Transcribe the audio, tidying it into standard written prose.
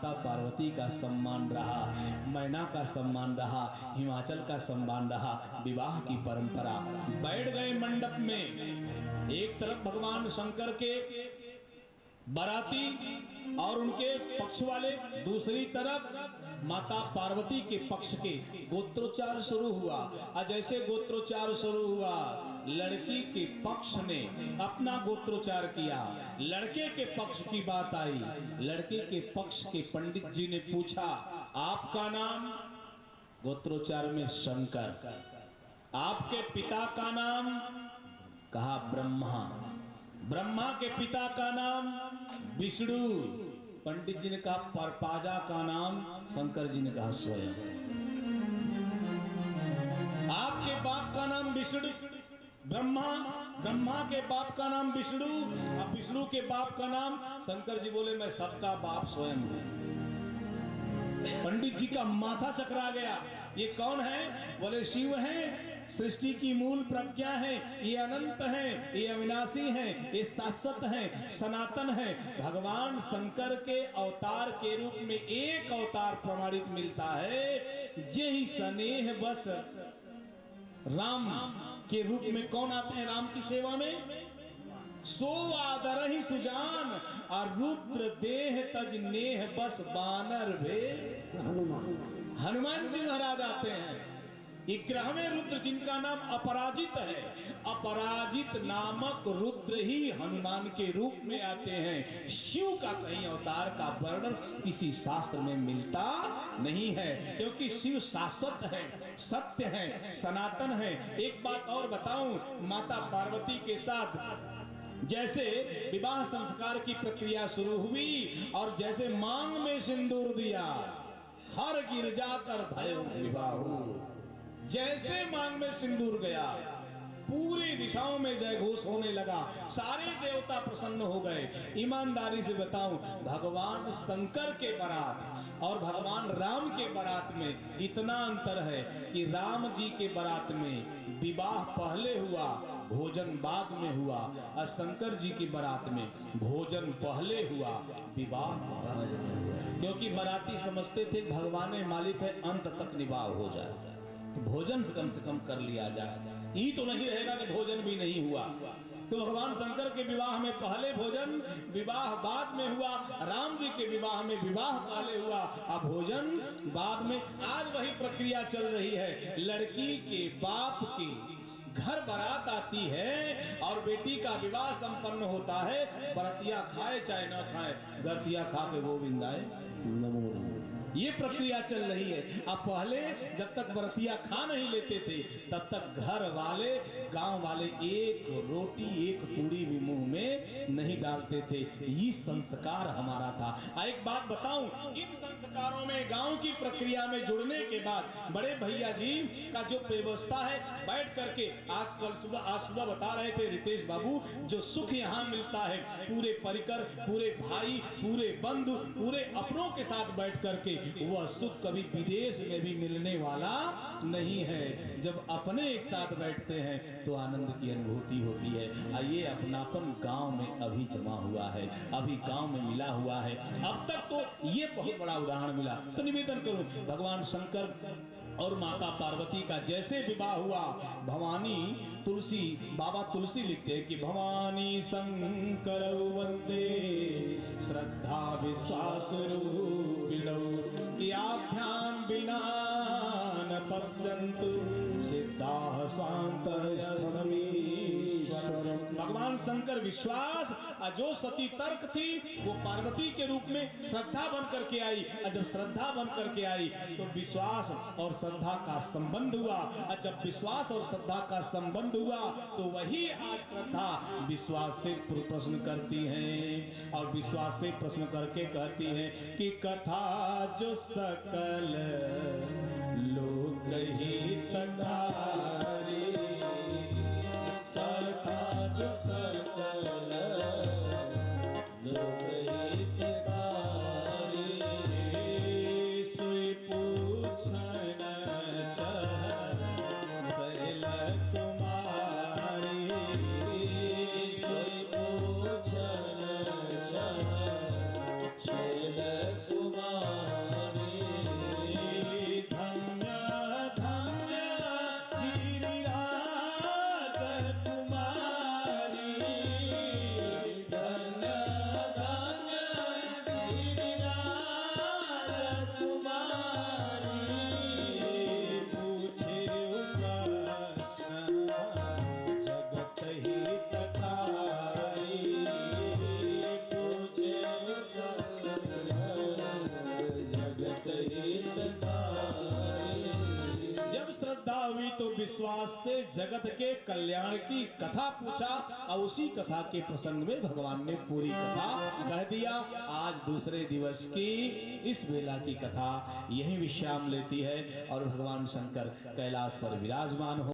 माता पार्वती का सम्मान रहा, मैना का सम्मान रहा, हिमाचल का सम्मान रहा, विवाह की परंपरा। बैठ गए मंडप में, एक तरफ भगवान शंकर के बाराती और उनके पक्ष वाले, दूसरी तरफ माता पार्वती के पक्ष के। गोत्रोच्चार शुरू हुआ और जैसे गोत्रोच्चार शुरू हुआ, लड़की के पक्ष ने अपना गोत्रोच्चार किया, लड़के के पक्ष की बात आई। लड़के के पक्ष के पंडित जी ने पूछा, आपका नाम? गोत्रोच्चार में शंकर। आपके पिता का नाम? कहा ब्रह्मा। ब्रह्मा के पिता का नाम विष्णु। पंडित जी ने कहा परपाजा का नाम? शंकर जी ने कहा स्वयं। आपके बाप का नाम विष्णु, ब्रह्मा, ब्रह्मा के बाप का नाम विष्णु, अब विष्णु के बाप का नाम शंकर जी। बोले मैं सबका बाप स्वयं हूं। पंडित जी का माथा चकरा गया, ये कौन है? बोले शिव हैं, सृष्टि की मूल प्रज्ञा है, ये अनंत है, ये अविनाशी है, ये शाश्वत है, सनातन है। भगवान शंकर के अवतार के रूप में एक अवतार प्रमाणित मिलता है, जय स्नेह बस राम के रूप में कौन आते हैं राम की सेवा में? सो आदर ही सुजान और रुद्र देह तज नेह बस बानर भे। हनुमान जी महाराज आते हैं। 11वें रुद्र जिनका नाम अपराजित है, अपराजित नामक रुद्र ही हनुमान के रूप में आते हैं। शिव का कहीं अवतार का वर्णन किसी शास्त्र में मिलता नहीं है, क्योंकि शिव शाश्वत है, सत्य है, सनातन है। एक बात और बताऊं, माता पार्वती के साथ जैसे विवाह संस्कार की प्रक्रिया शुरू हुई और जैसे मांग में सिंदूर दिया, हर गिर जाकर भयो विवाह। जैसे मांग में सिंदूर गया, पूरी दिशाओं में जय घोष होने लगा, सारे देवता प्रसन्न हो गए। ईमानदारी से बताऊं, भगवान शंकर के बारात और भगवान राम के बारात में इतना अंतर है कि राम जी के बारात में विवाह पहले हुआ, भोजन बाद में हुआ, और शंकर जी की बारात में भोजन पहले हुआ, विवाह बाद में हुआ। क्योंकि बाराती समझते थे भगवान मालिक है, अंत तक निवाह हो जाए तो भोजन से कम कर लिया जाए। ये तो नहीं रहेगा कि भोजन भी नहीं हुआ। तो भगवान शंकर के विवाह में पहले भोजन, विवाह बाद में हुआ। राम जी के विवाह में विवाह पहले हुआ, अब भोजन बाद में। आज वही प्रक्रिया चल रही है। लड़की के बाप की घर बारात आती है और बेटी का विवाह संपन्न होता है। बरतिया खाए चाहे ना खाए, गरतिया खा के गोविंद आए। ये प्रक्रिया चल रही है। अब पहले जब तक बरतिया खा नहीं लेते थे, तब तक घर वाले, गांव वाले एक रोटी एक पूड़ी भी मुंह में नहीं डालते थे। ये संस्कार हमारा था। एक बात बताऊं, इन संस्कारों में गांव की प्रक्रिया में जुड़ने के बाद बड़े भैया जी का जो व्यवस्था है, बैठ करके आज सुबह बता रहे थे रितेश बाबू, जो सुख यहाँ मिलता है पूरे परिकर, पूरे भाई, पूरे बंधु, पूरे अपनों के साथ बैठ करके, वह सुख कभी विदेश में भी मिलने वाला नहीं है। जब अपने एक साथ बैठते हैं तो आनंद की अनुभूति होती है। ये अपनापन गांव में अभी जमा हुआ है, अभी गांव में मिला हुआ है। अब तक तो ये बहुत बड़ा उदाहरण मिला। तो निवेदन करूं, भगवान शंकर और माता पार्वती का जैसे विवाह हुआ, भवानी तुलसी, बाबा तुलसी लिखते हैं कि भवानी शंकर वंदे श्रद्धा विश्वास रूपिणौ याभ्याम बिना न पश्यन्तु सिद्धाः स्वान्तस्तमीश्वर। भगवान शंकर विश्वास, जो सती तर्क थी वो पार्वती के रूप में श्रद्धा बन करके आई, और जब श्रद्धा बन करके आई तो विश्वास और श्रद्धा का संबंध हुआ। और जब विश्वास और श्रद्धा का संबंध हुआ तो वही आज श्रद्धा विश्वास से प्रश्न करती है, और विश्वास से प्रश्न करके कहती है कि कथा जो सकल लोक हितकारी, कथा जो सकल लोक हितकारी, सोई पूछन शैल कुमारी, सोई पूछन शैल कुमारी। तो विश्वास से जगत के कल्याण की कथा पूछा और उसी कथा के प्रसंग में भगवान ने पूरी कथा कह दिया। आज दूसरे दिवस की इस वेला की कथा यही विश्राम लेती है और भगवान शंकर कैलाश पर विराजमान हो